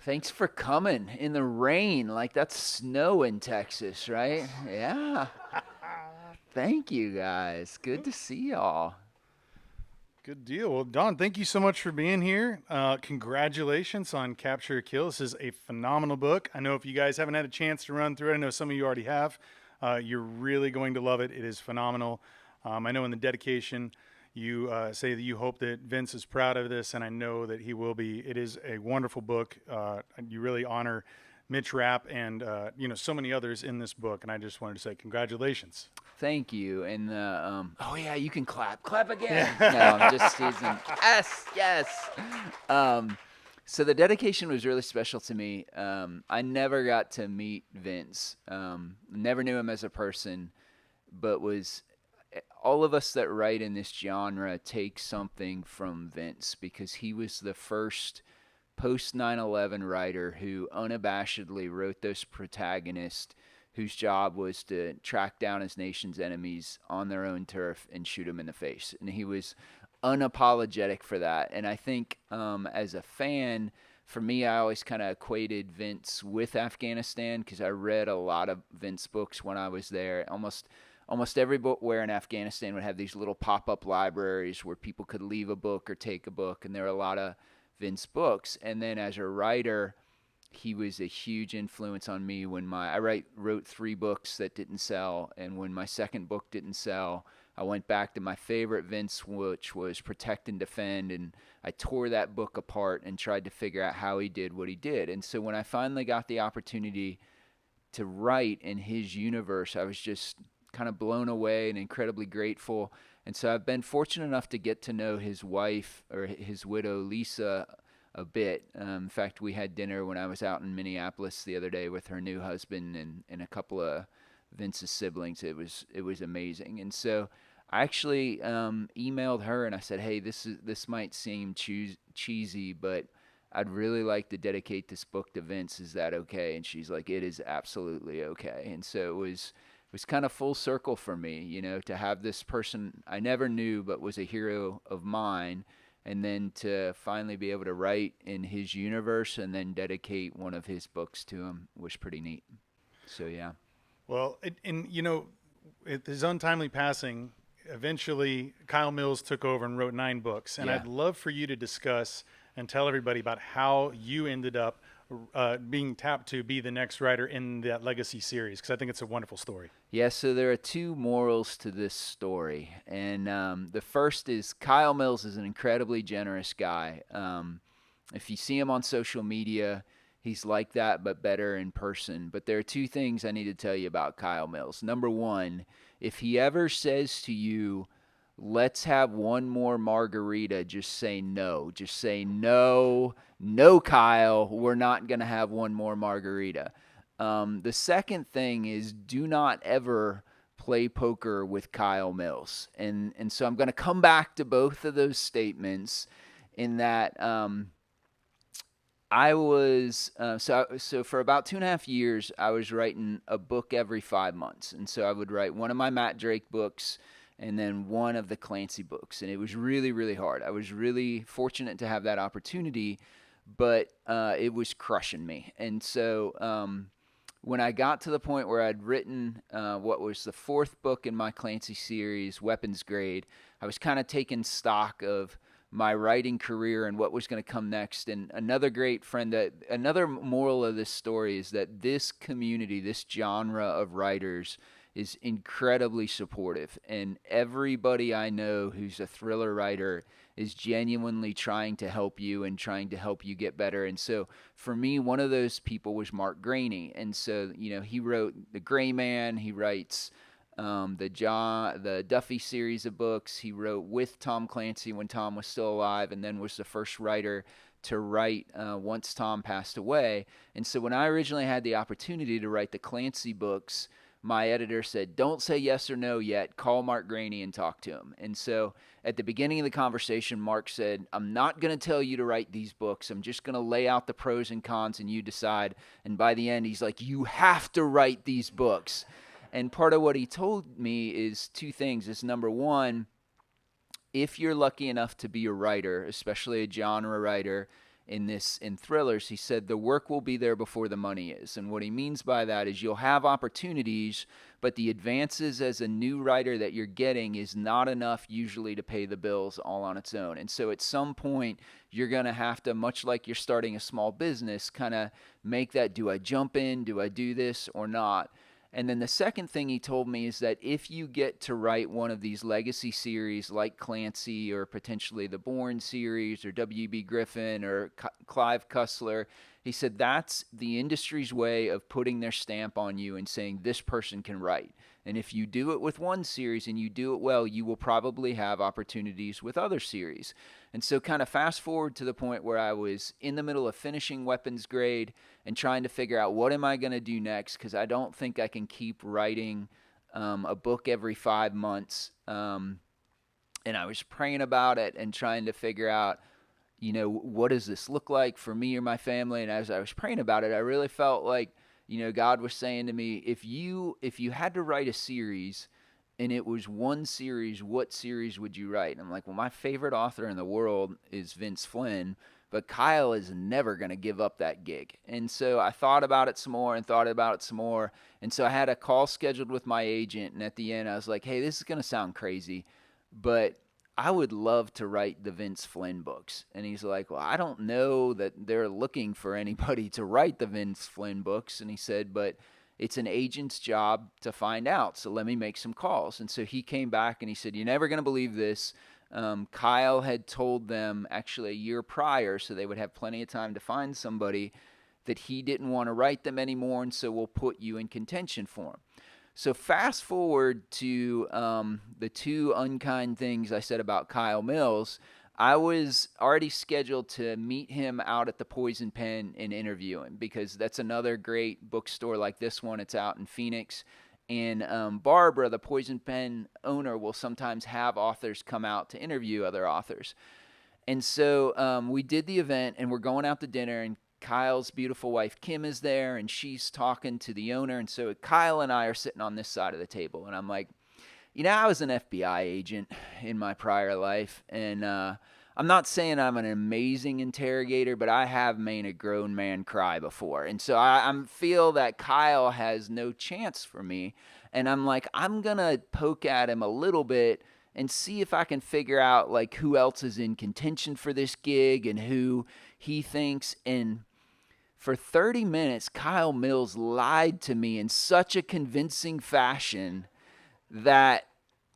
Thanks for coming in the rain. Like that's snow in Texas, right? Yeah. Thank you guys. Good to see y'all. Good deal. Well, Don, thank you so much for being here. Congratulations on Capture a Kill. This is a phenomenal book. I know if you guys haven't had a chance to run through it, I know some of you already have. You're really going to love it. It is phenomenal. I know in the dedication, you say that you hope that Vince is proud of this, and I know that he will be. It is a wonderful book. You really honor Mitch Rapp and so many others in this book, and I just wanted to say congratulations. Thank you. And oh yeah, you can clap. Clap again. No, Yeah. I'm just teasing. Yes, yes. Um, so the dedication was really special to me. I never got to meet Vince. Never knew him as a person, but was all of us that write in this genre take something from Vince because he was the first post 9/11 writer who unabashedly wrote those protagonists whose job was to track down his nation's enemies on their own turf and shoot them in the face. And he was unapologetic for that. And I think as a fan, for me, I always kind of equated Vince with Afghanistan because I read a lot of Vince books when I was there. Almost every book where in Afghanistan would have these little pop-up libraries where people could leave a book or take a book, and there were a lot of Vince books. And then as a writer, he was a huge influence on me when wrote 3 books that didn't sell, and when my second book didn't sell, I went back to my favorite Vince, which was Protect and Defend, and I tore that book apart and tried to figure out how he did what he did. And so when I finally got the opportunity to write in his universe, I was just kind of blown away and incredibly grateful. And so I've been fortunate enough to get to know his wife, or his widow, Lisa, a bit. In fact, we had dinner when I was out in Minneapolis the other day with her new husband and a couple of Vince's siblings. It was amazing. And so I actually emailed her and I said, "Hey, this might seem cheesy, but I'd really like to dedicate this book to Vince. Is that okay?" And she's like, "It is absolutely okay." And so it was kind of full circle for me, to have this person I never knew but was a hero of mine, and then to finally be able to write in his universe and then dedicate one of his books to him was pretty neat. So yeah. Well, at his untimely passing, eventually Kyle Mills took over and wrote 9 books. And Yeah. I'd love for you to discuss and tell everybody about how you ended up being tapped to be the next writer in that legacy series, because I think it's a wonderful story. Yeah, so there are 2 morals to this story. And the first is Kyle Mills is an incredibly generous guy. If you see him on social media, he's like that, but better in person. But there are 2 things I need to tell you about Kyle Mills. Number one, if he ever says to you, "Let's have one more margarita," just say no. Just say no, no, Kyle, we're not going to have one more margarita. The second thing is do not ever play poker with Kyle Mills. And so I'm going to come back to both of those statements in that I was so for about 2.5 years I was writing a book every 5 months, and so I would write one of my Matt Drake books and then one of the Clancy books, and it was really really hard. I was really fortunate to have that opportunity, but it was crushing me, and so when I got to the point where I'd written what was the 4th book in my Clancy series, Weapons Grade, I was kind of taking stock of my writing career and what was going to come next. And another moral of this story is that this community, this genre of writers, is incredibly supportive. And everybody I know who's a thriller writer is genuinely trying to help you and trying to help you get better. And so for me, one of those people was Mark Graney. And so, he wrote The Gray Man. He writes the Duffy series of books. He wrote with Tom Clancy when Tom was still alive, and then was the first writer to write once Tom passed away. And so when I originally had the opportunity to write the Clancy books, my editor said, "Don't say yes or no yet. Call Mark Graney and talk to him." And so at the beginning of the conversation, Mark said, "I'm not going to tell you to write these books. I'm just going to lay out the pros and cons and you decide." And by the end, he's like, "You have to write these books." And part of what he told me is 2 things. Is number one, if you're lucky enough to be a writer, especially a genre writer, in thrillers. He said the work will be there before the money is. And what he means by that is you'll have opportunities, but the advances as a new writer that you're getting is not enough usually to pay the bills all on its own. And so at some point, you're going to have to, much like you're starting a small business, kind of make that, do I jump in, do I do this or not? And then the second thing he told me is that if you get to write one of these legacy series like Clancy or potentially the Bourne series or W.B. Griffin or Clive Cussler, he said that's the industry's way of putting their stamp on you and saying this person can write. And if you do it with one series and you do it well, you will probably have opportunities with other series. And so kind of fast forward to the point where I was in the middle of finishing Weapons Grade and trying to figure out what am I going to do next, because I don't think I can keep writing a book every 5 months. And I was praying about it and trying to figure out, what does this look like for me or my family? And as I was praying about it, I really felt like, God was saying to me, if you had to write a series and it was one series, what series would you write? And I'm like, well, my favorite author in the world is Vince Flynn, but Kyle is never going to give up that gig. And so I thought about it some more and thought about it some more. And so I had a call scheduled with my agent. And at the end, I was like, hey, this is going to sound crazy, but I would love to write the Vince Flynn books. And he's like, well, I don't know that they're looking for anybody to write the Vince Flynn books. And he said, but it's an agent's job to find out. So let me make some calls. And so he came back and he said, you're never going to believe this. Kyle had told them actually a year prior, so they would have plenty of time to find somebody, that he didn't want to write them anymore. And so we'll put you in contention for him. So fast forward to the two unkind things I said about Kyle Mills. I was already scheduled to meet him out at the Poison Pen and interview him, because that's another great bookstore like this one. It's out in Phoenix. And Barbara, the Poison Pen owner, will sometimes have authors come out to interview other authors. And so we did the event, and we're going out to dinner, and Kyle's beautiful wife, Kim, is there, and she's talking to the owner. And so Kyle and I are sitting on this side of the table, and I'm like, I was an FBI agent in my prior life, and I'm not saying I'm an amazing interrogator, but I have made a grown man cry before. And so I feel that Kyle has no chance for me, and I'm like, I'm going to poke at him a little bit and see if I can figure out like who else is in contention for this gig and who he thinks. And for 30 minutes, Kyle Mills lied to me in such a convincing fashion that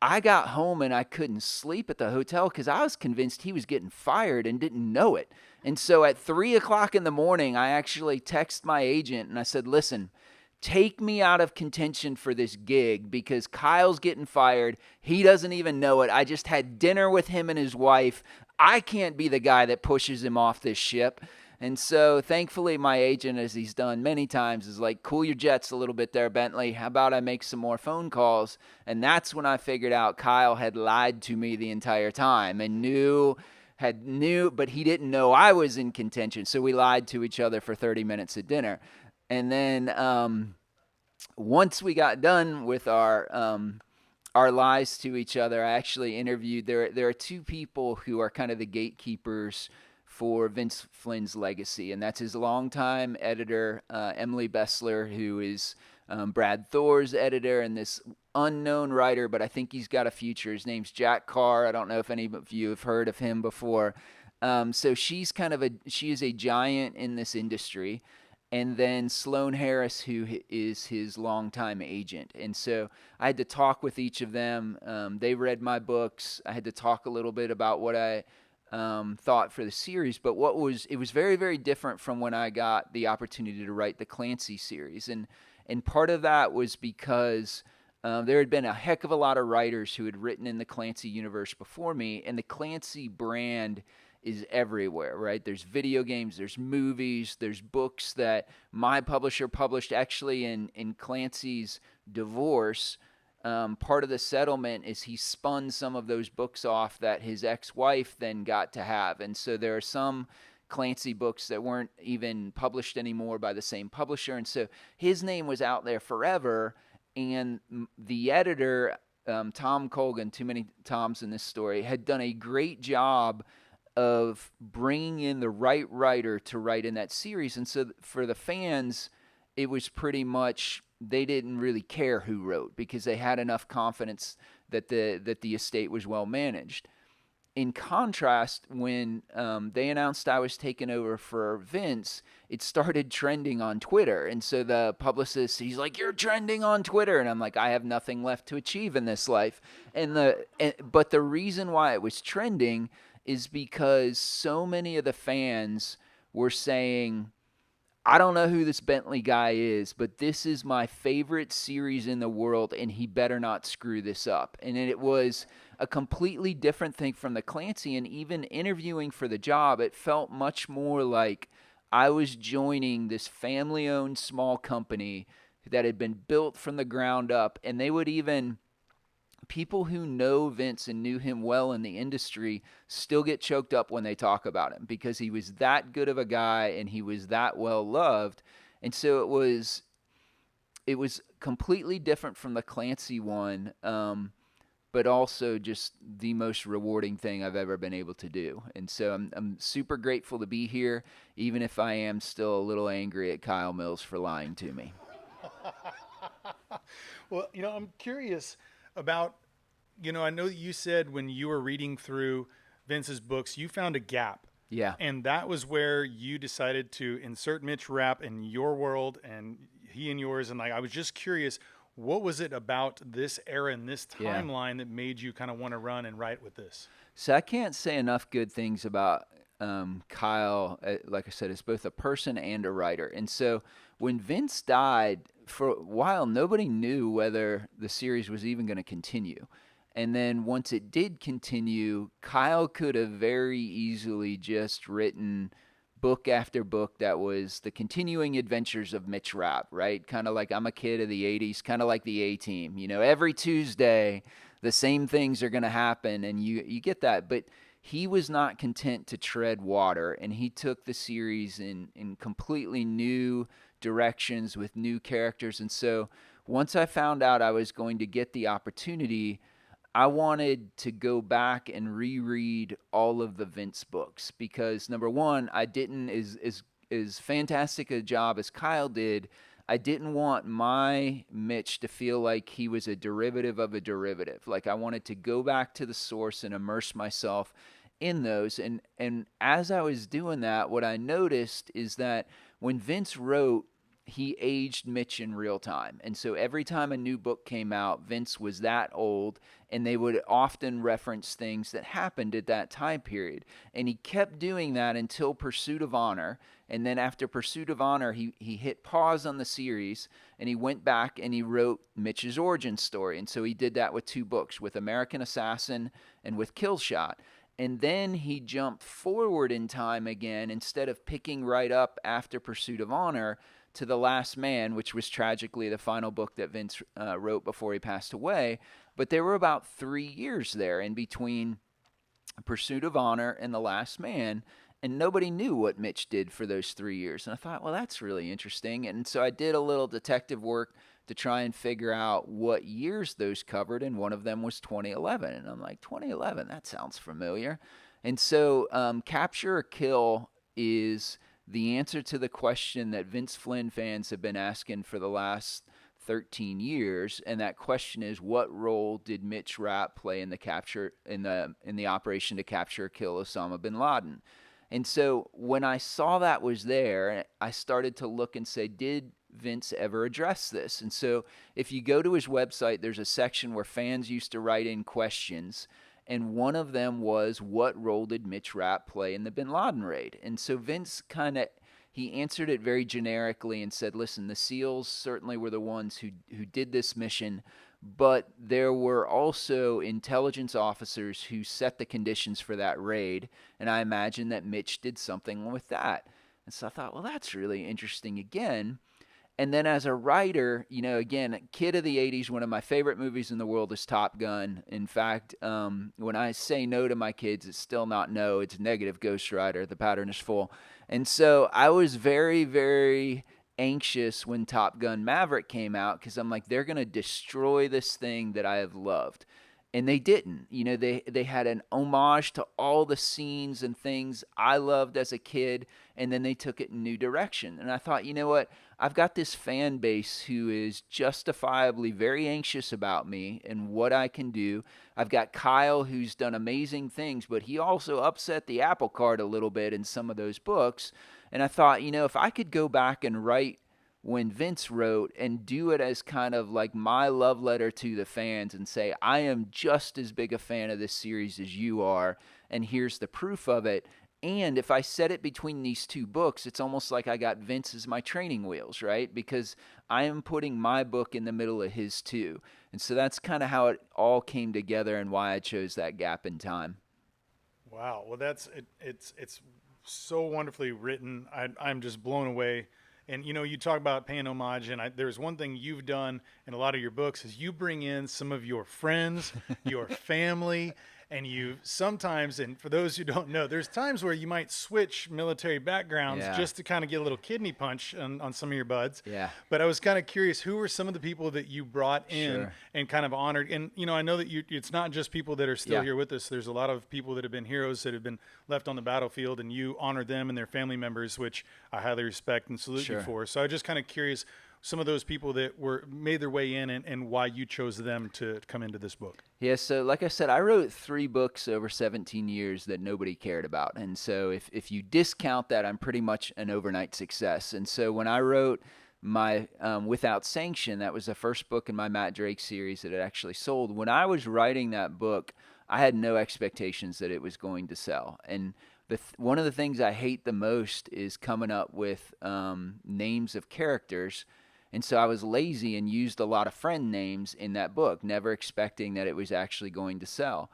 I got home and I couldn't sleep at the hotel because I was convinced he was getting fired and didn't know it. And so at 3 o'clock in the morning, I actually texted my agent and I said, listen, take me out of contention for this gig because Kyle's getting fired. He doesn't even know it. I just had dinner with him and his wife. I can't be the guy that pushes him off this ship. And so thankfully my agent, as he's done many times, is like, cool your jets a little bit there, Bentley. How about I make some more phone calls? And that's when I figured out Kyle had lied to me the entire time and knew, but he didn't know I was in contention. So we lied to each other for 30 minutes at dinner. And then once we got done with our lies to each other, I actually interviewed, there are two people who are kind of the gatekeepers for Vince Flynn's legacy, and that's his longtime editor, Emily Bessler, who is Brad Thor's editor, and this unknown writer, but I think he's got a future. His name's Jack Carr. I don't know if any of you have heard of him before. So she is a giant in this industry. And then Sloan Harris, who is his longtime agent. And so I had to talk with each of them. They read my books. I had to talk a little bit about what I thought for the series, but it was very, very different from when I got the opportunity to write the Clancy series. And part of that was because there had been a heck of a lot of writers who had written in the Clancy universe before me, and the Clancy brand is everywhere, right? There's video games, there's movies, there's books that my publisher published. Actually, in Clancy's divorce, part of the settlement is he spun some of those books off that his ex-wife then got to have. And so there are some Clancy books that weren't even published anymore by the same publisher. And so his name was out there forever. And the editor, Tom Colgan, too many Toms in this story, had done a great job of bringing in the right writer to write in that series. And so for the fans, it was pretty much they didn't really care who wrote because they had enough confidence that the estate was well managed. In contrast, when they announced I was taking over for Vince, it started trending on Twitter. And so the publicist, he's like, "You're trending on Twitter." And I'm like, "I have nothing left to achieve in this life." But the reason why it was trending is because so many of the fans were saying, "I don't know who this Bentley guy is, but this is my favorite series in the world, and he better not screw this up." And it was a completely different thing from the Clancy. And even interviewing for the job, it felt much more like I was joining this family-owned small company that had been built from the ground up. And they would even people who know Vince and knew him well in the industry still get choked up when they talk about him because he was that good of a guy and he was that well loved. And so it was completely different from the Clancy one, but also just the most rewarding thing I've ever been able to do. And so I'm super grateful to be here, even if I am still a little angry at Kyle Mills for lying to me. Well, I'm curious about, I know that you said when you were reading through Vince's books, you found a gap. Yeah. And that was where you decided to insert Mitch Rapp in your world and he in yours. And I was just curious, what was it about this era and this timeline that made you kind of want to run and write with this? So I can't say enough good things about Kyle. Like I said, as both a person and a writer. And so when Vince died, for a while, nobody knew whether the series was even going to continue. And then once it did continue, Kyle could have very easily just written book after book that was the continuing adventures of Mitch Rapp, right? Kind of like I'm a kid of the 80s, kind of like the A-Team. Every Tuesday, the same things are going to happen, and you get that. But he was not content to tread water, and he took the series in completely new directions with new characters. And so once I found out I was going to get the opportunity, I wanted to go back and reread all of the Vince books because, number one, I didn't, as fantastic a job as Kyle did, I didn't want my Mitch to feel like he was a derivative of a derivative. Like I wanted to go back to the source and immerse myself in those. And as I was doing that, what I noticed is that when Vince wrote, he aged Mitch in real time. And so every time a new book came out, Vince was that old, and they would often reference things that happened at that time period. And he kept doing that until Pursuit of Honor. And then after Pursuit of Honor, he hit pause on the series, and he went back and he wrote Mitch's origin story. And so he did that with 2 books, with American Assassin and with Kill Shot. And then he jumped forward in time again, instead of picking right up after Pursuit of Honor, to The Last Man, which was tragically the final book that Vince wrote before he passed away. But there were about 3 years there in between Pursuit of Honor and The Last Man, and nobody knew what Mitch did for those 3 years. And I thought, well, that's really interesting. And so I did a little detective work to try and figure out what years those covered, and one of them was 2011. And I'm like, 2011, that sounds familiar. And so Capture or Kill is the answer to the question that Vince Flynn fans have been asking for the last 13 years, and that question is, what role did Mitch Rapp play in the operation to capture or kill Osama bin Laden? And so when I saw that was there, I started to look and say, did Vince ever address this? And so if you go to his website, there's a section where fans used to write in questions. And one of them was, what role did Mitch Rapp play in the bin Laden raid? And so Vince he answered it very generically and said, listen, the SEALs certainly were the ones who did this mission, but there were also intelligence officers who set the conditions for that raid, and I imagine that Mitch did something with that. And so I thought, well, that's really interesting again. And then as a writer, again, kid of the 80s, one of my favorite movies in the world is Top Gun. In fact, when I say no to my kids, it's still not no. It's negative Ghost Rider. The pattern is full. And so I was very, very anxious when Top Gun Maverick came out because I'm like, they're going to destroy this thing that I have loved. and they didn't. You know, they had an homage to all the scenes and things I loved as a kid, and then they took it in a new direction. And I thought, you know what? I've got this fan base who is justifiably very anxious about me and what I can do. I've got Kyle, who's done amazing things, but he also upset the apple cart a little bit in some of those books. And I thought, you know, if I could go back and write when Vince wrote and do it as kind of like my love letter to the fans and say, I am just as big a fan of this series as you are, and here's the proof of it. And if I set it between these two books, it's almost like I got Vince as my training wheels, right? Because I am putting my book in the middle of his too. And so that's kind of how it all came together and why I chose that gap in time. Wow. Well, that's it. It's so wonderfully written. I'm just blown away. And you know, you talk about paying homage, and there's one thing you've done in a lot of your books is you bring in some of your friends, your family, and you sometimes, and for those who don't know, there's times where you might switch military backgrounds Yeah. just to kind of get a little kidney punch on some of your buds. Yeah. But I was kind of curious, who were some of the people that you brought in Sure. and kind of honored? And you know, I know that it's not just people that are still Yeah. here with us. There's a lot of people that have been heroes that have been left on the battlefield, and you honor them and their family members, which I highly respect and salute you Sure. for. So I was just kind of curious, some of those people that made their way in, and why you chose them to come into this book. Yeah, so like I said, I wrote 3 books over 17 years that nobody cared about. And so if you discount that, I'm pretty much an overnight success. And so when I wrote my Without Sanction, that was the first book in my Matt Drake series that had actually sold. When I was writing that book, I had no expectations that it was going to sell. And one of the things I hate the most is coming up with names of characters. And so I was lazy and used a lot of friend names in that book, never expecting that it was actually going to sell.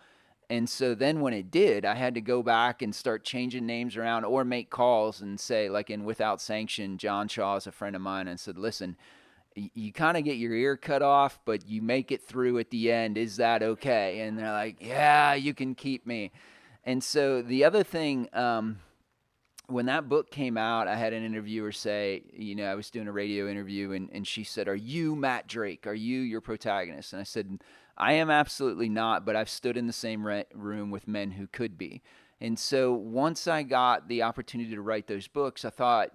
And so then when it did, I had to go back and start changing names around or make calls and say, like in Without Sanction, John Shaw is a friend of mine, and said, listen, you kind of get your ear cut off, but you make it through at the end. Is that okay? And they're like, yeah, you can keep me. And so the other thing, when that book came out, I had an interviewer say, you know, I was doing a radio interview, and she said, are you Matt Drake? Are you your protagonist? And I said, I am absolutely not, but I've stood in the same room with men who could be. And so once I got the opportunity to write those books, I thought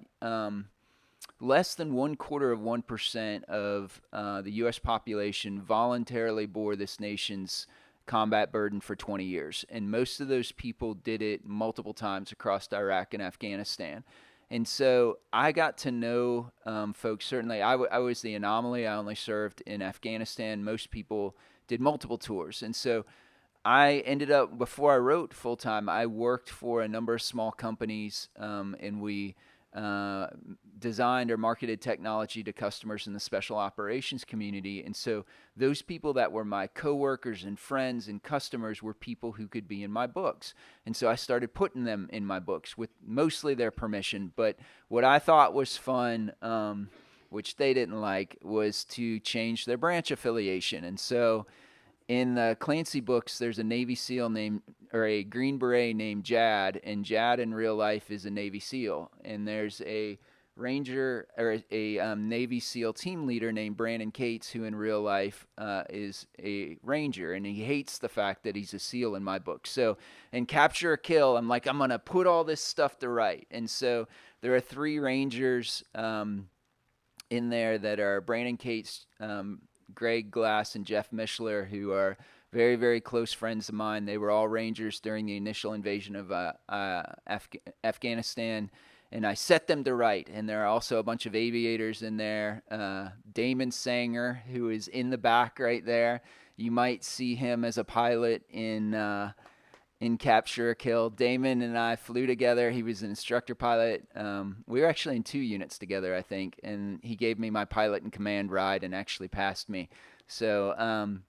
less than 0.25% of the U.S. population voluntarily bore this nation's combat burden for 20 years. And most of those people did it multiple times across Iraq and Afghanistan. And so I got to know folks. Certainly, I was the anomaly. I only served in Afghanistan. Most people did multiple tours. And so I ended up, before I wrote full-time, I worked for a number of small companies, and we designed or marketed technology to customers in the special operations community. And so those people that were my coworkers and friends and customers were people who could be in my books. And so I started putting them in my books with mostly their permission. But what I thought was fun, which they didn't like, was to change their branch affiliation. And so in the Clancy books, there's a Navy SEAL named, or a Green Beret named Jad, and Jad in real life is a Navy SEAL. And there's a Ranger, or a Navy SEAL team leader named Brandon Cates, who in real life is a Ranger, and he hates the fact that he's a SEAL in my book. So in Capture or Kill, I'm like, I'm going to put all this stuff to right. And so there are 3 Rangers in there that are Brandon Cates, Greg Glass, and Jeff Mishler, who are very, very close friends of mine. They were all Rangers during the initial invasion of Afghanistan, and I set them to right. And there are also a bunch of aviators in there. Damon Sanger, who is in the back right there. You might see him as a pilot in Capture or Kill. Damon and I flew together. He was an instructor pilot. We were actually in 2 units together, I think, and he gave me my pilot and command ride and actually passed me. So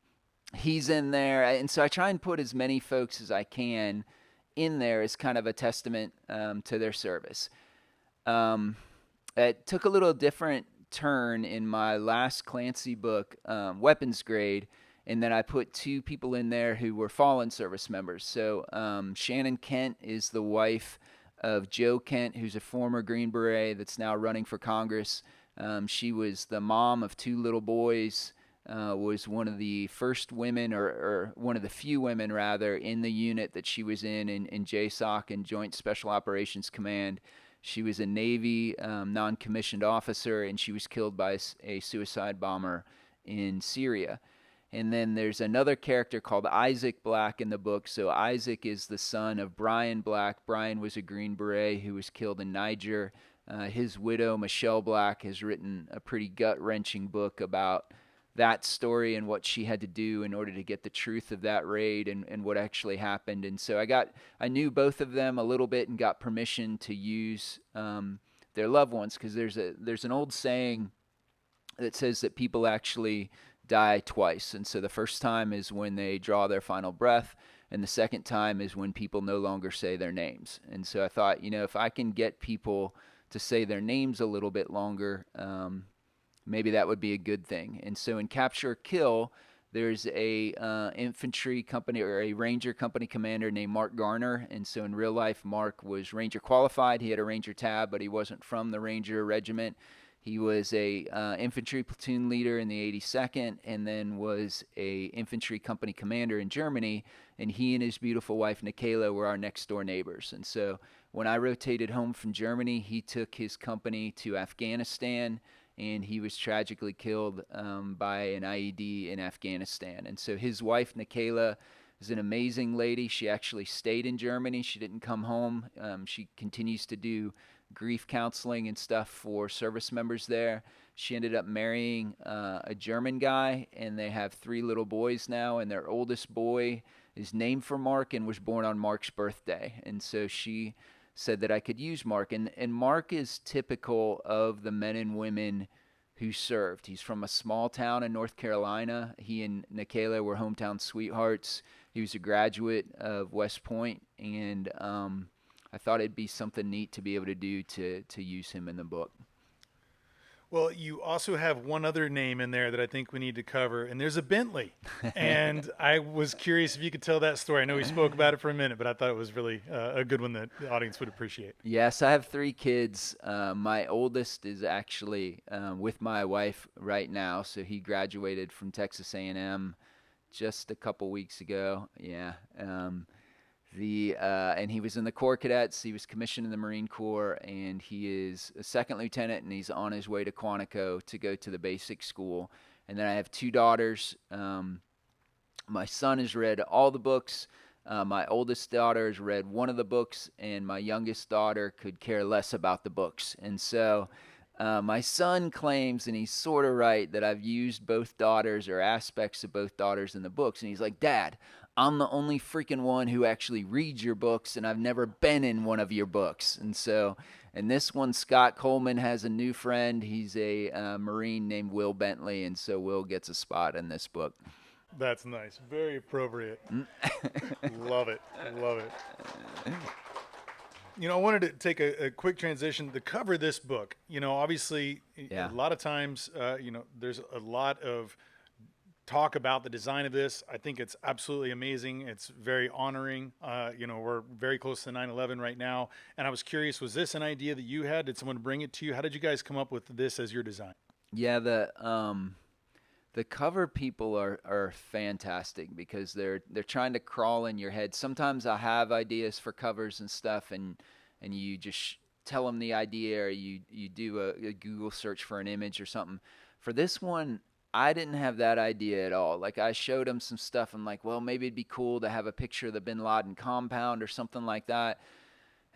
he's in there. And so I try and put as many folks as I can in there as kind of a testament to their service. It took a little different turn in my last Clancy book, Weapons Grade, and then I put 2 people in there who were fallen service members. So Shannon Kent is the wife of Joe Kent, who's a former Green Beret that's now running for Congress. She was the mom of 2 little boys was one of the first women, or one of the few women, rather, in the unit that she was in JSOC, and Joint Special Operations Command. She was a Navy non-commissioned officer, and she was killed by a suicide bomber in Syria. And then there's another character called Isaac Black in the book. So Isaac is the son of Brian Black. Brian was a Green Beret who was killed in Niger. His widow, Michelle Black, has written a pretty gut-wrenching book about that story and what she had to do in order to get the truth of that raid and what actually happened. And so I knew both of them a little bit and got permission to use their loved ones, because there's an old saying that says that people actually die twice. And so the first time is when they draw their final breath, and the second time is when people no longer say their names. And so I thought, if I can get people to say their names a little bit longer, maybe that would be a good thing. And so in Capture or Kill, there's a infantry company, or a Ranger company commander named Mark Garner. And so in real life, Mark was Ranger qualified. He had a Ranger tab, but he wasn't from the Ranger regiment. He was a infantry platoon leader in the 82nd, and then was a infantry company commander in Germany. And he and his beautiful wife, Nikayla, were our next door neighbors. And so when I rotated home from Germany, he took his company to Afghanistan, and he was tragically killed by an IED in Afghanistan. And so his wife, Nikayla, is an amazing lady. She actually stayed in Germany. She didn't come home. She continues to do grief counseling and stuff for service members there. She ended up marrying a German guy, and they have 3 little boys now, and their oldest boy is named for Mark and was born on Mark's birthday. And so she said that I could use Mark. And Mark is typical of the men and women who served. He's from a small town in North Carolina. He and Nikayla were hometown sweethearts. He was a graduate of West Point, and I thought it'd be something neat to be able to do to use him in the book. Well, you also have one other name in there that I think we need to cover, and there's a Bentley. And I was curious if you could tell that story. I know we spoke about it for a minute, but I thought it was really a good one that the audience would appreciate. Yes, I have 3 kids. My oldest is actually with my wife right now, so he graduated from Texas A&M just a couple weeks ago. Yeah. And he was in the Corps Cadets. He was commissioned in the Marine Corps, and he is a 2nd lieutenant, and he's on his way to Quantico to go to the basic school. And then I have 2 daughters. My son has read all the books. My oldest daughter has read one of the books, and my youngest daughter could care less about the books. And so my son claims, and he's sort of right, that I've used both daughters or aspects of both daughters in the books. And he's like, "Dad, I'm the only freaking one who actually reads your books, and I've never been in one of your books." And so, in this one, Scott Coleman has a new friend. He's a Marine named Will Bentley, and so Will gets a spot in this book. That's nice. Very appropriate. Love it. Love it. I wanted to take a quick transition to cover this book. Obviously, a lot of times, there's a lot of talk about the design of this. I think it's absolutely amazing. It's very honoring. We're very close to 9/11 right now. And I was curious, was this an idea that you had? Did someone bring it to you? How did you guys come up with this as your design? Yeah, the cover people are fantastic, because they're trying to crawl in your head. Sometimes I have ideas for covers and stuff, and you just tell them the idea, or you do a Google search for an image or something. For this one, I didn't have that idea at all. Like, I showed them some stuff. I'm like, well, maybe it'd be cool to have a picture of the Bin Laden compound or something like that.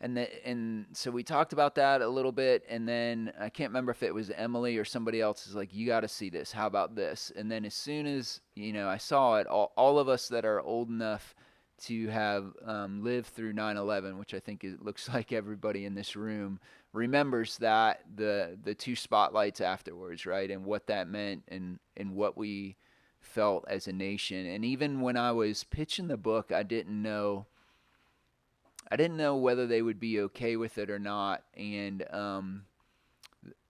And so we talked about that a little bit, and then I can't remember if it was Emily or somebody else is like, "You got to see this. How about this?" And then as soon as I saw it, all of us that are old enough to have lived through 9/11, which I think it looks like everybody in this room remembers, that the 2 spotlights afterwards, right, and what that meant, and what we felt as a nation. And even when I was pitching the book, I didn't know whether they would be okay with it or not. And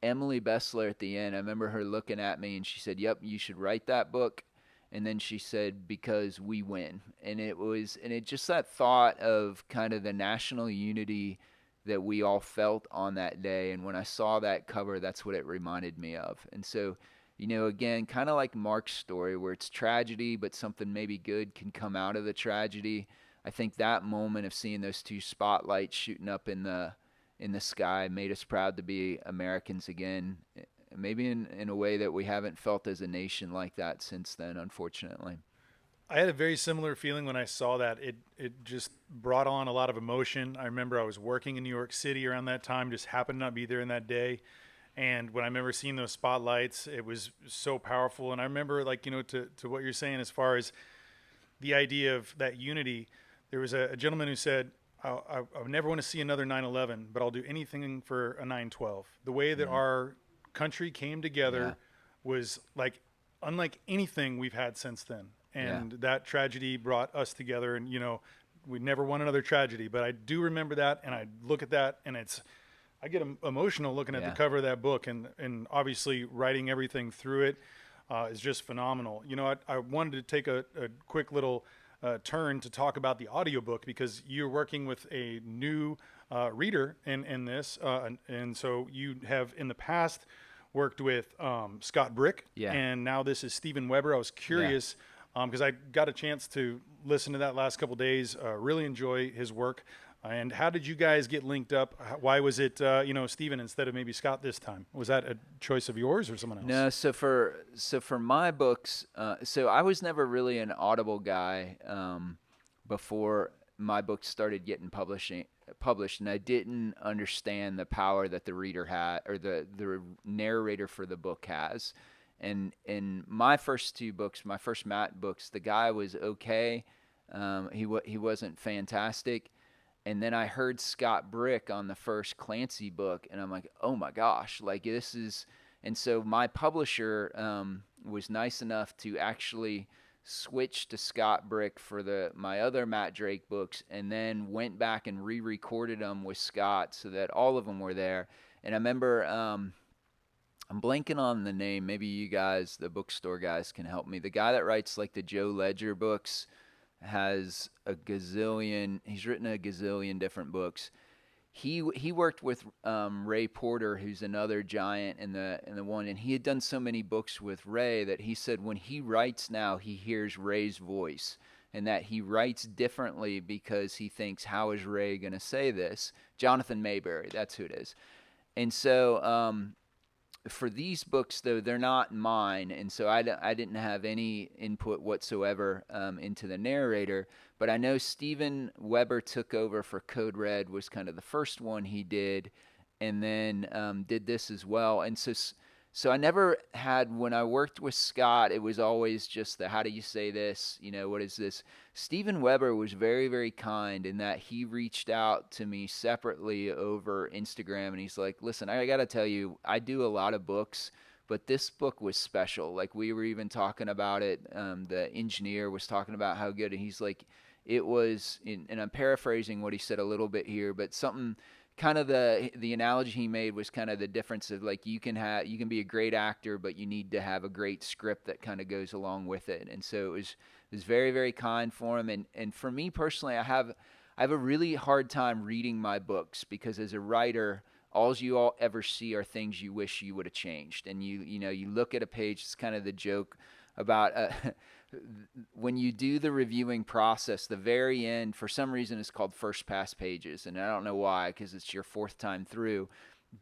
Emily Bessler at the end, I remember her looking at me, and she said, "Yep, you should write that book." And then she said, "Because we win." And it just, that thought of kind of the national unity that we all felt on that day. And when I saw that cover, that's what it reminded me of. And so again, kind of like Mark's story where it's tragedy, but something maybe good can come out of the tragedy. I think that moment of seeing those two spotlights shooting up in the sky made us proud to be Americans again. Maybe in a way that we haven't felt as a nation like that since then, unfortunately. I had a very similar feeling when I saw that. It just brought on a lot of emotion. I remember I was working in New York City around that time, just happened to not be there in that day. And when I remember seeing those spotlights, it was so powerful. And I remember, like, to what you're saying as far as the idea of that unity, there was a gentleman who said, I never want to see another 9/11, but I'll do anything for a 9/12. The way that our country came together was like unlike anything we've had since then. And that tragedy brought us together. And, we never want another tragedy. But I do remember that, and I look at that, and I get emotional looking at the cover of that book, and obviously writing everything through it is just phenomenal. I wanted to take a quick little turn to talk about the audiobook because you're working with a new reader in this. And so you have in the past worked with Scott Brick, and now this is Stephen Weber. I was curious because I got a chance to listen to that last couple of days, really enjoy his work. And how did you guys get linked up? Why was it, Stephen instead of maybe Scott this time? Was that a choice of yours or someone else? No, so for my books, so I was never really an Audible guy before my books started getting published, and I didn't understand the power that the reader had or the narrator for the book has. And in my first two books, my first Matt books, the guy was okay. He wasn't fantastic. And then I heard Scott Brick on the first Clancy book, and I'm like, oh my gosh, like this is. And so my publisher was nice enough to actually switch to Scott Brick for my other Matt Drake books, and then went back and re-recorded them with Scott so that all of them were there. And I remember, I'm blanking on the name. Maybe you guys, the bookstore guys, can help me. The guy that writes like the Joe Ledger books has he's written a gazillion different books. He worked with Ray Porter, who's another giant in the one, and he had done so many books with Ray that he said when he writes now, he hears Ray's voice, and that he writes differently because he thinks, how is Ray going to say this? Jonathan Mayberry, that's who it is. And so for these books, though, they're not mine, and so I didn't have any input whatsoever into the narrator. But I know Stephen Weber took over for Code Red, was kind of the first one he did, and then did this as well. And so I never had, when I worked with Scott, it was always just the, how do you say this? What is this? Stephen Weber was very, very kind in that he reached out to me separately over Instagram, and he's like, listen, I got to tell you, I do a lot of books, but this book was special. Like, we were even talking about it. The engineer was talking about how good, and he's like, it was, and I'm paraphrasing what he said a little bit here, but something, kind of the analogy he made was kind of the difference of like you can be a great actor, but you need to have a great script that kind of goes along with it. And so it was very, very kind for him. And for me personally, I have a really hard time reading my books because as a writer, all you ever see are things you wish you would have changed. And you look at a page. It's kind of the joke about when you do the reviewing process, the very end, for some reason, is called first pass pages, and I don't know why, because it's your fourth time through.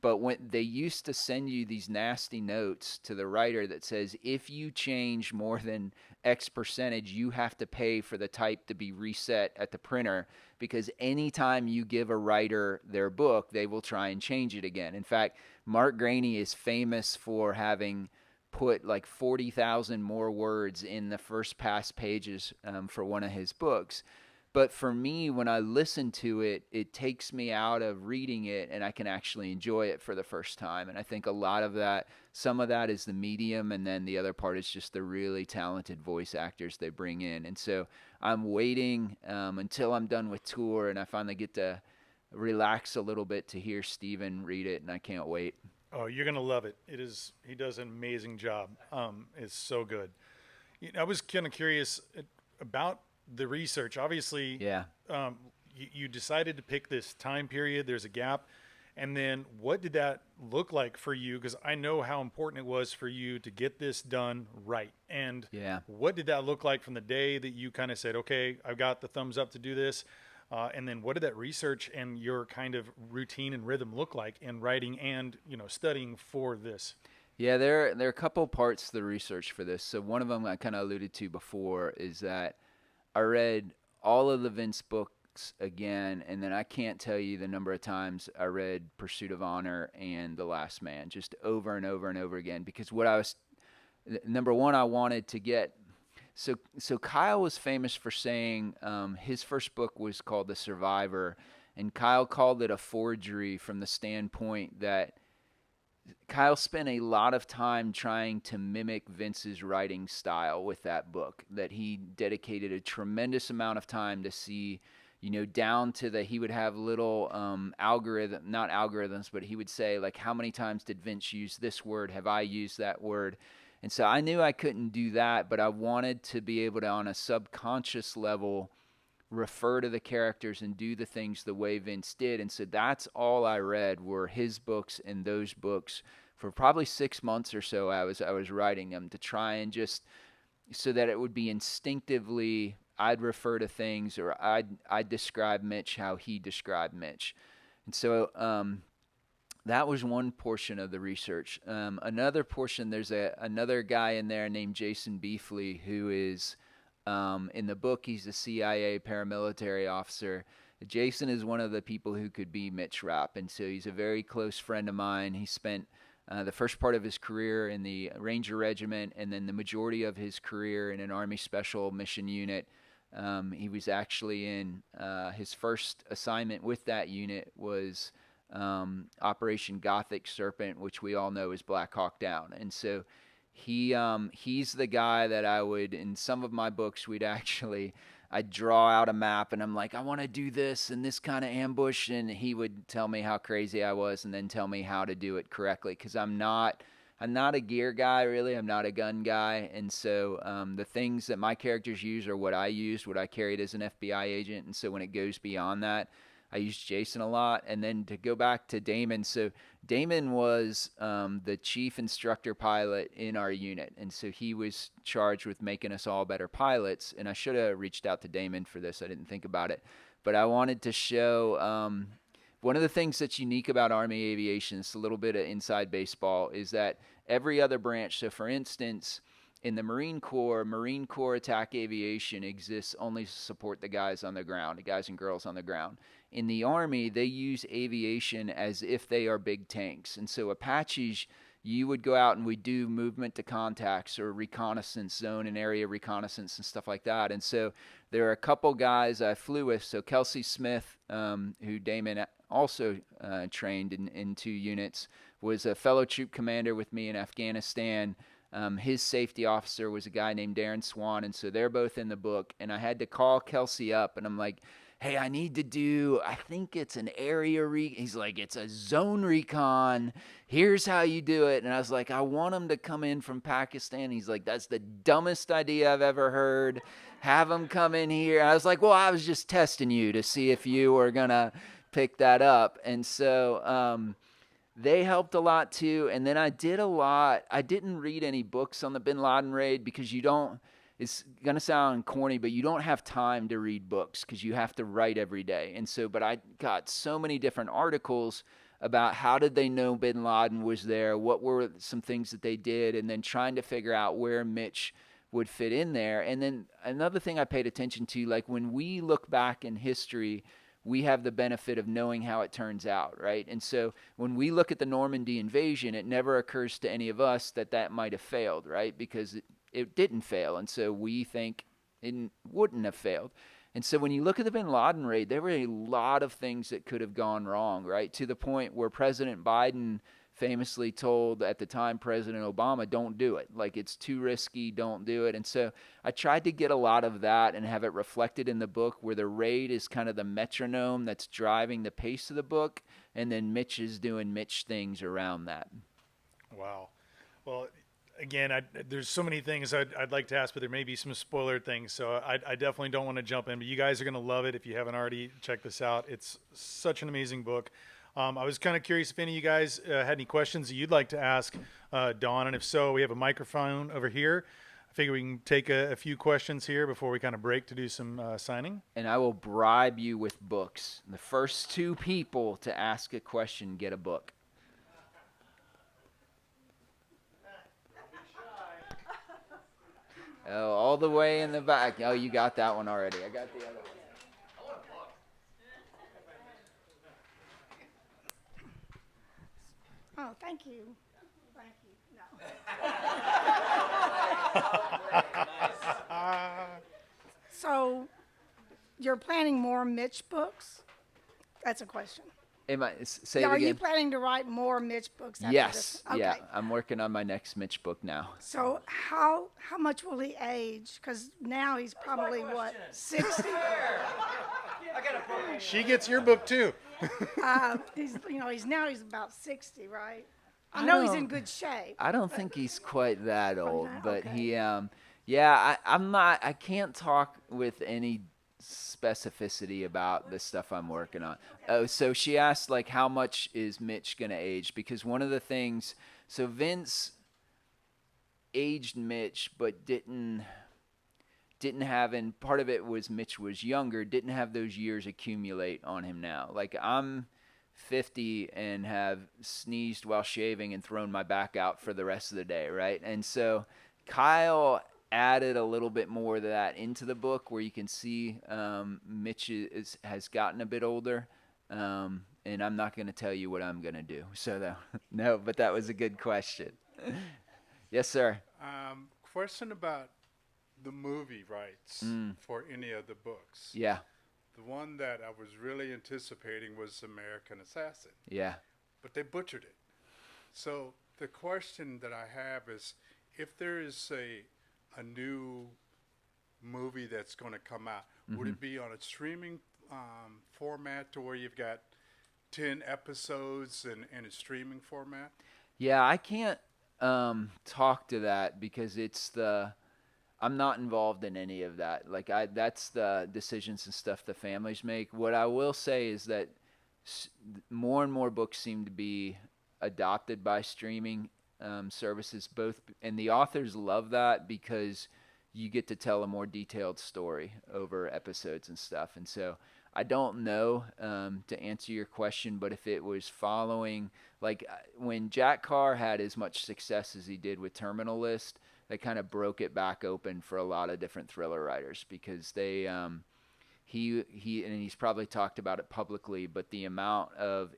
But when they used to send you these nasty notes to the writer that says, if you change more than X percentage, you have to pay for the type to be reset at the printer, because anytime you give a writer their book, they will try and change it again. In fact, Mark Graney is famous for having put like 40,000 more words in the first pass pages for one of his books. But for me, when I listen to it, it takes me out of reading it and I can actually enjoy it for the first time. And I think a lot of that, some of that is the medium, and then the other part is just the really talented voice actors they bring in. And so I'm waiting until I'm done with tour and I finally get to relax a little bit to hear Stephen read it, and I can't wait. Oh, you're gonna love it. He does an amazing job. It's so good. I was kind of curious about the research. Obviously, you decided to pick this time period. There's a gap, And then what did that look like for you? Because I know how important it was for you to get this done right. And Yeah. what did that look like from the day that you kind of said, okay, I've got the thumbs up to do this? And then what did that research and your kind of routine and rhythm look like in writing and, studying for this? Yeah, there are a couple parts to the research for this. So one of them I kind of alluded to before is that I read all of the Vince books again, and then I can't tell you the number of times I read Pursuit of Honor and The Last Man, just over and over and over again. Because what I was, number one, I wanted to get. So Kyle was famous for saying his first book was called The Survivor, and Kyle called it a forgery from the standpoint that Kyle spent a lot of time trying to mimic Vince's writing style with that book, that he dedicated a tremendous amount of time to see, down to the, he would have little not algorithms, but he would say, like, how many times did Vince use this word? Have I used that word? And so I knew I couldn't do that, but I wanted to be able to, on a subconscious level, refer to the characters and do the things the way Vince did. And so that's all I read were his books and those books for probably 6 months or so. I was writing them to try and just so that it would be instinctively I'd refer to things, or I'd describe Mitch how he described Mitch. And so that was one portion of the research. Another portion, there's another guy in there named Jason Beefley who is in the book, he's a CIA paramilitary officer. Jason is one of the people who could be Mitch Rapp, and so he's a very close friend of mine. He spent the first part of his career in the Ranger Regiment, and then the majority of his career in an Army Special Mission Unit. He was actually in his first assignment with that unit was Operation Gothic Serpent, which we all know is Black Hawk Down, and so he's the guy that I would, in some of my books, I'd draw out a map and I'm like, I want to do this and this kind of ambush. And he would tell me how crazy I was and then tell me how to do it correctly. Cause I'm not a gear guy, really. I'm not a gun guy. And so, the things that my characters use are what I used, what I carried as an FBI agent. And so when it goes beyond that, I used Jason a lot. And then to go back to Damon, so Damon was the chief instructor pilot in our unit. And so he was charged with making us all better pilots. And I should have reached out to Damon for this. I didn't think about it. But I wanted to show one of the things that's unique about Army aviation, it's a little bit of inside baseball, is that every other branch, so for instance, in the Marine Corps attack aviation exists only to support the guys on the ground, the guys and girls on the ground. In the Army, they use aviation as if they are big tanks. And so Apaches, you would go out and we do movement to contacts or reconnaissance, zone and area reconnaissance and stuff like that. And so there are a couple guys I flew with. So Kelsey Smith, who Damon also trained in 2 units, was a fellow troop commander with me in Afghanistan. His safety officer was a guy named Darren Swan, and so they're both in the book. And I had to call Kelsey up, and I'm like, hey, I need to do, I think it's an area he's like, it's a zone recon. Here's how you do it. And I was like, I want him to come in from Pakistan. He's like, that's the dumbest idea I've ever heard. Have him come in here. And I was like, well, I was just testing you to see if you were going to pick that up. And so they helped a lot too. And then I did a lot. I didn't read any books on the Bin Laden raid because it's going to sound corny, but you don't have time to read books because you have to write every day. And so, but I got so many different articles about how did they know Bin Laden was there, what were some things that they did, and then trying to figure out where Mitch would fit in there. And then another thing I paid attention to, like when we look back in history, we have the benefit of knowing how it turns out, right? And so when we look at the Normandy invasion, it never occurs to any of us that might have failed, right? Because it didn't fail, and so we think it wouldn't have failed. And so when you look at the Bin Laden raid, there were a lot of things that could have gone wrong, right? To the point where President Biden famously told at the time President Obama, don't do it. Like, it's too risky, don't do it. And so I tried to get a lot of that and have it reflected in the book, where the raid is kind of the metronome that's driving the pace of the book, and then Mitch is doing Mitch things around that. Wow. Well, again, there's so many things I'd like to ask, but there may be some spoiler things, so I definitely don't want to jump in. But you guys are going to love it if you haven't already checked this out. It's such an amazing book. I was kind of curious if any of you guys had any questions that you'd like to ask Dawn, and if so, we have a microphone over here. I figure we can take a few questions here before we kind of break to do some signing. And I will bribe you with books. The first 2 people to ask a question get a book. Oh, all the way in the back. Oh, you got that one already. I got the other one. Oh, thank you. Thank you. No. So, you're planning more Mitch books? That's a question. Say Yeah, it are you again. planning to write more Mitch books after Yes. this? Okay. Yeah. I'm working on my next Mitch book now. So how much will he age? Because now he's probably what, 60? She gets your book too. He's about 60, right? I know he's in good shape. I don't think he's quite that old, that? but Okay. he, I'm not, I can't talk with any specificity about the stuff I'm working on. Oh, so she asked, like, how much is Mitch going to age? Because one of the things, so Vince aged Mitch, but didn't have, and part of it was Mitch was younger, didn't have those years accumulate on him now. Like, I'm 50 and have sneezed while shaving and thrown my back out for the rest of the day, right? And so Kyle added a little bit more of that into the book, where you can see Mitch has gotten a bit older, and I'm not going to tell you what I'm going to do. So no, but that was a good question. Yes, sir. Question about the movie rights for any of the books. Yeah. The one that I was really anticipating was American Assassin, Yeah. but they butchered it. So the question that I have is, if there is a new movie that's going to come out, would it be on a streaming format to where you've got 10 episodes in a streaming format? Yeah, I can't talk to that because I'm not involved in any of that. Like, that's the decisions and stuff the families make. What I will say is that more and more books seem to be adopted by streaming services, and the authors love that because you get to tell a more detailed story over episodes and stuff. And so I don't know, to answer your question, but if it was following, like when Jack Carr had as much success as he did with Terminal List, that kind of broke it back open for a lot of different thriller writers, because they he and he's probably talked about it publicly, but the amount of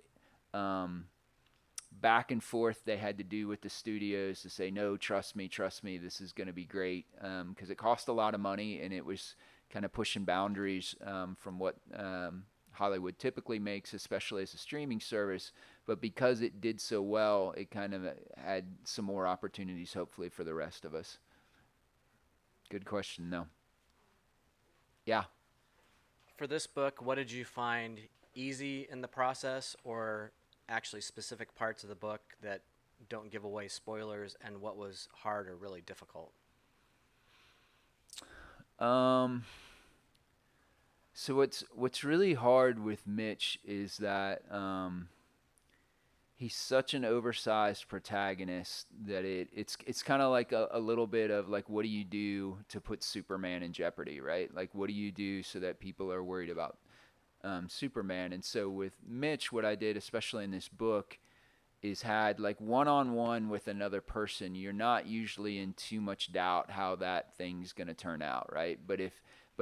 back and forth they had to do with the studios to say, no, trust me, this is going to be great, because it cost a lot of money, and it was kind of pushing boundaries from what Hollywood typically makes, especially as a streaming service. But because it did so well, it kind of had some more opportunities, hopefully, for the rest of us. Good question, though. Yeah. For this book, what did you find easy in the process, or actually specific parts of the book that don't give away spoilers, and what was hard or really difficult? So what's really hard with Mitch is that he's such an oversized protagonist that it's kind of like a little bit of like, what do you do to put Superman in jeopardy, right? Like, what do you do so that people are worried about Superman? And so with Mitch, what I did, especially in this book, is had like one-on-one with another person. You're not usually in too much doubt how that thing's going to turn out, right? But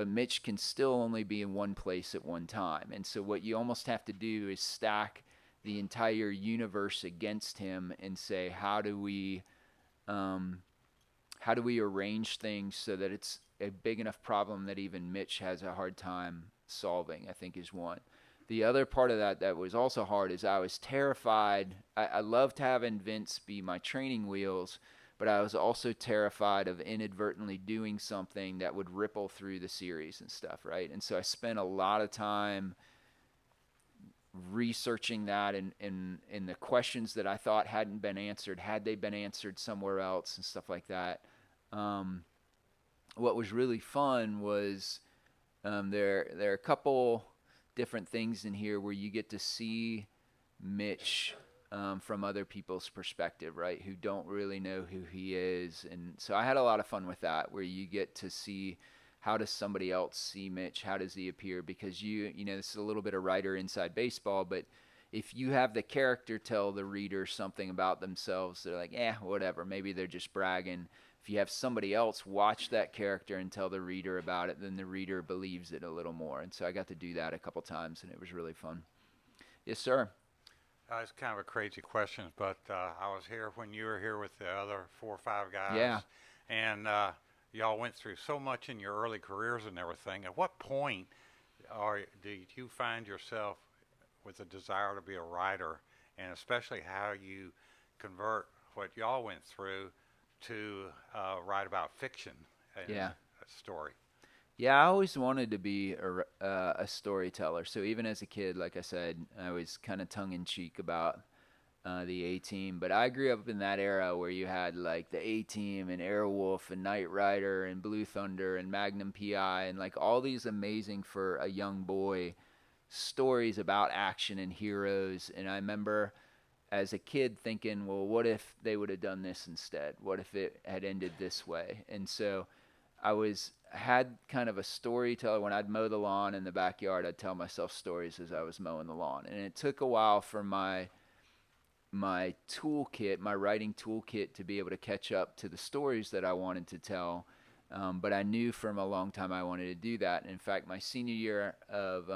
Mitch can still only be in one place at one time. And so what you almost have to do is stack the entire universe against him and say, how do we arrange things so that it's a big enough problem that even Mitch has a hard time solving, I think is one. The other part of that was also hard is I was terrified. I loved having Vince be my training wheels, but I was also terrified of inadvertently doing something that would ripple through the series and stuff, right? And so I spent a lot of time researching that and the questions that I thought hadn't been answered, had they been answered somewhere else and stuff like that. What was really fun was there are a couple different things in here where you get to see Mitch from other people's perspective, right? Who don't really know who he is. And so I had a lot of fun with that, where you get to see how does somebody else see Mitch? How does he appear? Because you know, this is a little bit of writer inside baseball, but if you have the character tell the reader something about themselves, they're like, whatever, maybe they're just bragging. If you have somebody else watch that character and tell the reader about it, then the reader believes it a little more. And so I got to do that a couple times, and it was really fun. Yes, sir. It's kind of a crazy question, but I was here when you were here with the other 4 or 5 guys. Yeah. And y'all went through so much in your early careers and everything. At what point did you find yourself with a desire to be a writer, and especially how you convert what y'all went through to write about fiction in a story? Yeah, I always wanted to be a storyteller. So even as a kid, like I said, I was kind of tongue-in-cheek about the A-Team. But I grew up in that era where you had like the A-Team and Airwolf and Knight Rider and Blue Thunder and Magnum P.I. and like all these amazing for a young boy stories about action and heroes. And I remember as a kid thinking, well, what if they would have done this instead? What if it had ended this way? And so I had kind of a storyteller. When I'd mow the lawn in the backyard, I'd tell myself stories as I was mowing the lawn. And it took a while for my toolkit, my writing toolkit, to be able to catch up to the stories that I wanted to tell. But I knew from a long time I wanted to do that. In fact, my senior year of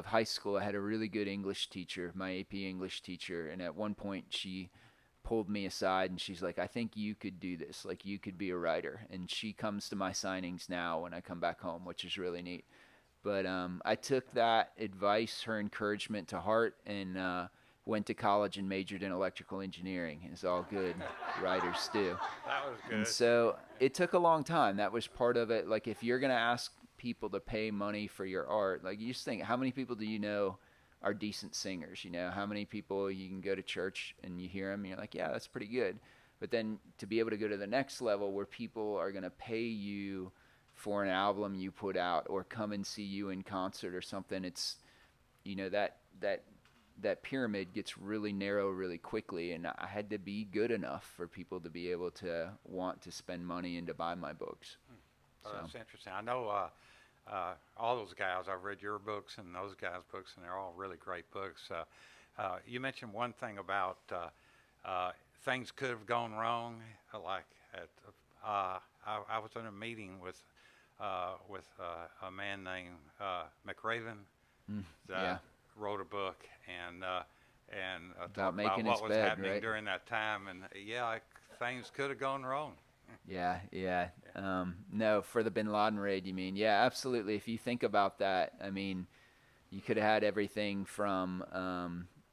high school, I had a really good English teacher, my AP English teacher. And at one point she pulled me aside and she's like, I think you could do this. Like, you could be a writer. And she comes to my signings now when I come back home, which is really neat. But I took that advice, her encouragement, to heart, and went to college and majored in electrical engineering, as all good writers do. That was good. And so it took a long time. That was part of it. Like, if you're going to ask people to pay money for your art, like, you just think, how many people do you know are decent singers? You know, how many people you can go to church and you hear them and you're like, yeah, that's pretty good. But then to be able to go to the next level where people are going to pay you for an album you put out or come and see you in concert or something, it's, you know, that pyramid gets really narrow really quickly. And I had to be good enough for people to be able to want to spend money and to buy my books. Oh, that's interesting. I know all those guys, I've read your books and those guys' books, and they're all really great books. You mentioned one thing about things could have gone wrong. Like I was in a meeting with a man named McRaven that wrote a book and talked making about what his was bed, happening right? during that time. And things could have gone wrong. Yeah. No, for the Bin Laden raid, you mean? Yeah, absolutely. If you think about that, I mean, you could have had everything from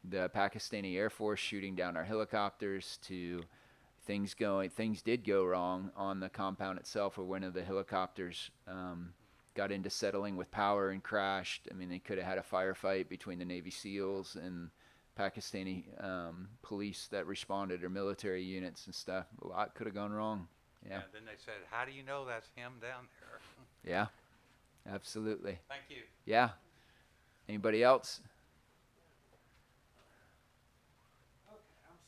the Pakistani Air Force shooting down our helicopters to things did go wrong on the compound itself, where one of the helicopters got into settling with power and crashed. I mean, they could have had a firefight between the Navy SEALs and Pakistani police that responded, or military units and stuff. A lot could have gone wrong. Yeah. And then they said, how do you know that's him down there? Yeah, absolutely. Thank you. Yeah. Anybody else? Okay, I'm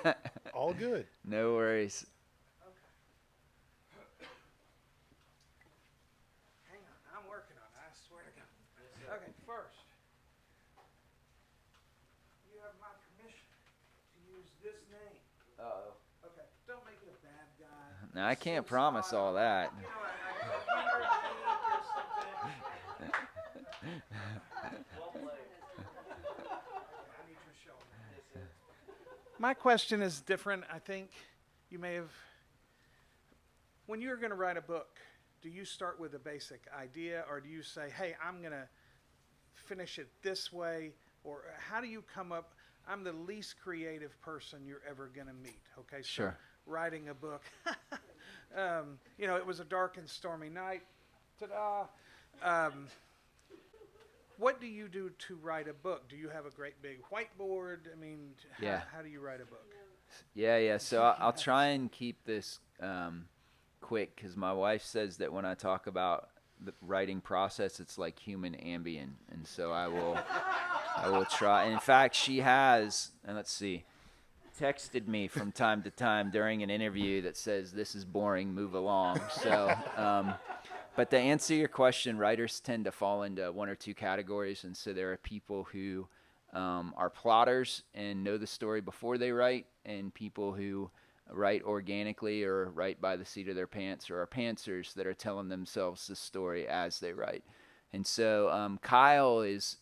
slow. All good. No worries. Hang on, I'm working on it, I swear to God. Okay, first, you have my permission to use this name. Uh-oh. Okay, don't make it a bad guy. Now, I can't promise all that. You know, a computer geek or something. Well played. I need your shoulder. My question is different. I think you may have, when you're going to write a book, do you start with a basic idea, or do you say, hey, I'm going to finish it this way? Or how do you come up? I'm the least creative person you're ever going to meet. Okay, so Sure. writing a book. You know, it was a dark and stormy night. Ta-da! What do you do to write a book? Do you have a great big whiteboard? I mean, Yeah. how do you write a book? Yeah. So I'll try and keep this quick, because my wife says that when I talk about the writing process, it's like human Ambien. And so I will I will try. In fact, she has, and let's see, texted me from time to time during an interview that says, "This is boring, move along." So, but to answer your question, writers tend to fall into one or two categories. And so there are people who are plotters and know the story before they write, and people who write organically or write by the seat of their pants, or are pantsers that are telling themselves the story as they write. And so Kyle is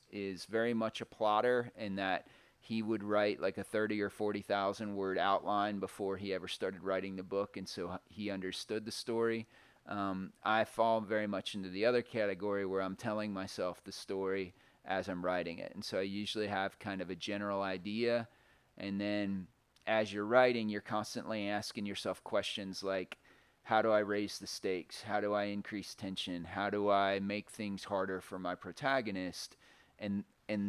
very much a plotter in that he would write like a 30 or 40,000 word outline before he ever started writing the book, and so he understood the story. I fall very much into the other category where I'm telling myself the story as I'm writing it. And so I usually have kind of a general idea, and then as you're writing, you're constantly asking yourself questions like, how do I raise the stakes? How do I increase tension? How do I make things harder for my protagonist? And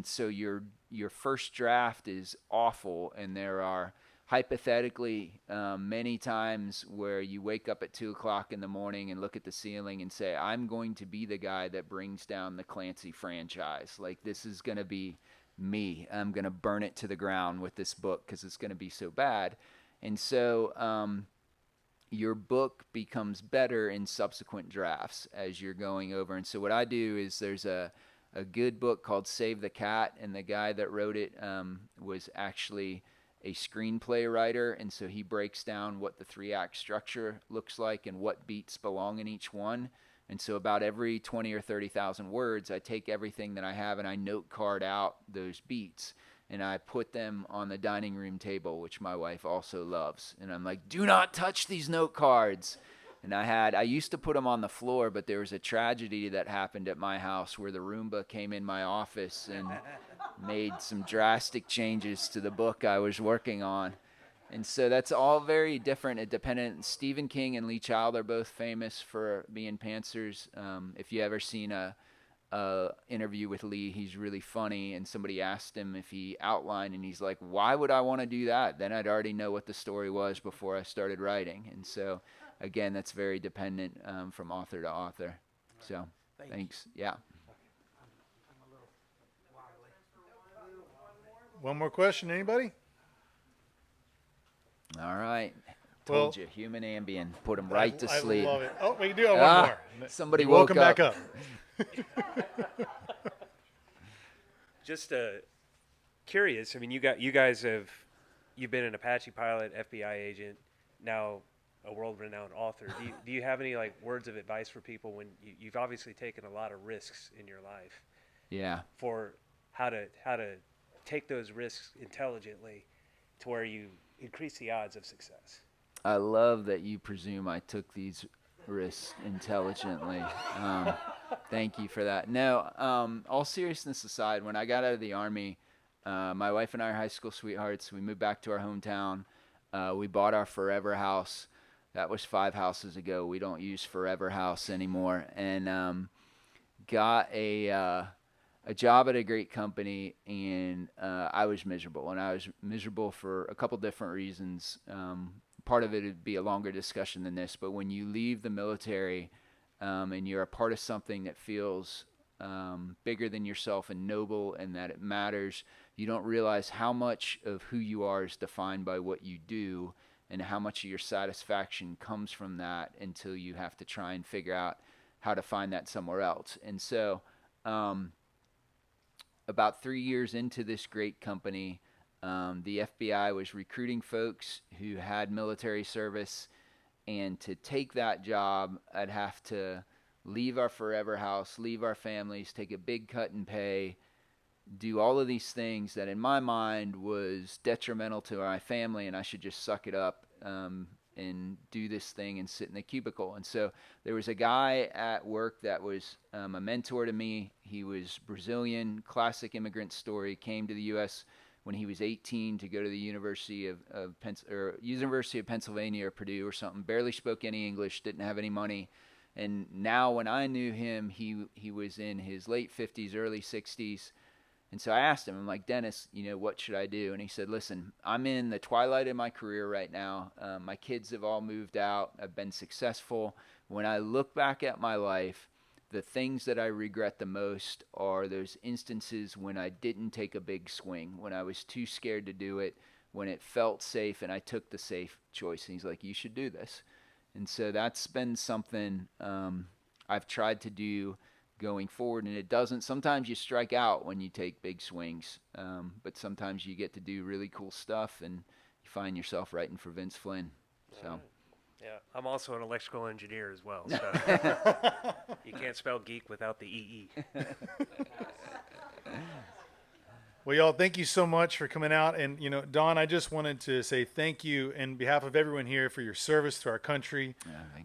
so your first draft is awful, and there are hypothetically many times where you wake up at 2:00 in the morning and look at the ceiling and say, I'm going to be the guy that brings down the Clancy franchise. Like, this is going to be me. I'm going to burn it to the ground with this book because it's going to be so bad. And so your book becomes better in subsequent drafts as you're going over. And so what I do is there's a good book called Save the Cat, and the guy that wrote it was actually a screenplay writer, and so he breaks down what the 3-act structure looks like and what beats belong in each one. And so about every 20 or 30,000 words, I take everything that I have and I note card out those beats, and I put them on the dining room table, which my wife also loves. And I'm like, do not touch these note cards. And I used to put them on the floor, but there was a tragedy that happened at my house where the Roomba came in my office and made some drastic changes to the book I was working on. And so that's all very different and dependent. Stephen King and Lee Child are both famous for being pantsers. If you ever seen a interview with Lee, he's really funny, and somebody asked him if he outlined, and he's like, why would I want to do that? Then I'd already know what the story was before I started writing. And so again, that's very dependent from author to author. So thanks. Yeah. One more question, anybody? All right. Well, Told you, human Ambien. Put him right to sleep. I love it. Oh, we do have one more. Somebody You're welcome woke back up. Just curious. I mean, you've been an Apache pilot, FBI agent, now a world-renowned author. Do you have any like words of advice for people when you've obviously taken a lot of risks in your life? Yeah. For how to take those risks intelligently to where you increase the odds of success. I love that you presume I took these risks intelligently. Thank you for that. No, all seriousness aside, when I got out of the Army, my wife and I are high school sweethearts. We moved back to our hometown. We bought our forever house. That was 5 houses ago. We don't use forever house anymore. And got a job at a great company, and I was miserable. And I was miserable for a couple different reasons. Part of it would be a longer discussion than this, but when you leave the military and you're a part of something that feels bigger than yourself and noble and that it matters, you don't realize how much of who you are is defined by what you do and how much of your satisfaction comes from that until you have to try and figure out how to find that somewhere else. And so about 3 years into this great company, the FBI was recruiting folks who had military service, and to take that job, I'd have to leave our forever house, leave our families, take a big cut in pay, do all of these things that in my mind was detrimental to my family, and I should just suck it up and do this thing and sit in the cubicle. And so there was a guy at work that was a mentor to me. He was Brazilian, classic immigrant story, came to the U.S. when he was 18 to go to the University of Pennsylvania or Purdue or something, barely spoke any English, didn't have any money. And now when I knew him, he was in his late 50s, early 60s. And so I asked him, I'm like, Dennis, what should I do? And he said, listen, I'm in the twilight of my career right now. My kids have all moved out. I've been successful. When I look back at my life, the things that I regret the most are those instances when I didn't take a big swing, when I was too scared to do it, when it felt safe and I took the safe choice. And he's like, you should do this. And so that's been something I've tried to do going forward, and it doesn't. Sometimes you strike out when you take big swings, but sometimes you get to do really cool stuff, and you find yourself writing for Vince Flynn. So, Yeah, I'm also an electrical engineer as well. So you can't spell geek without the EE. Well, y'all, thank you so much for coming out. And, you know, Don, I just wanted to say thank you in behalf of everyone here for your service to our country,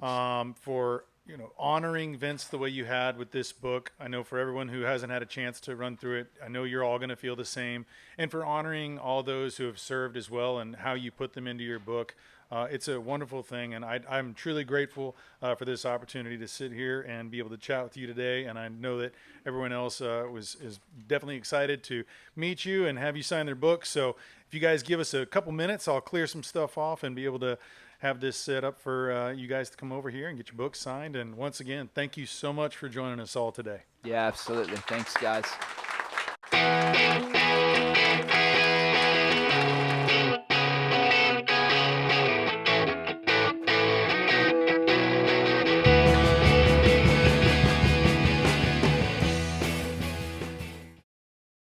for, you know, honoring Vince the way you had with this book. I know for everyone who hasn't had a chance to run through it, I know you're all going to feel the same. And for honoring all those who have served as well and how you put them into your book. It's a wonderful thing, and I'm truly grateful for this opportunity to sit here and be able to chat with you today. And I know that everyone else is definitely excited to meet you and have you sign their book. So if you guys give us a couple minutes, I'll clear some stuff off and be able to have this set up for you guys to come over here and get your book signed. And once again, thank you so much for joining us all today. yeah, absolutely. Thanks, guys.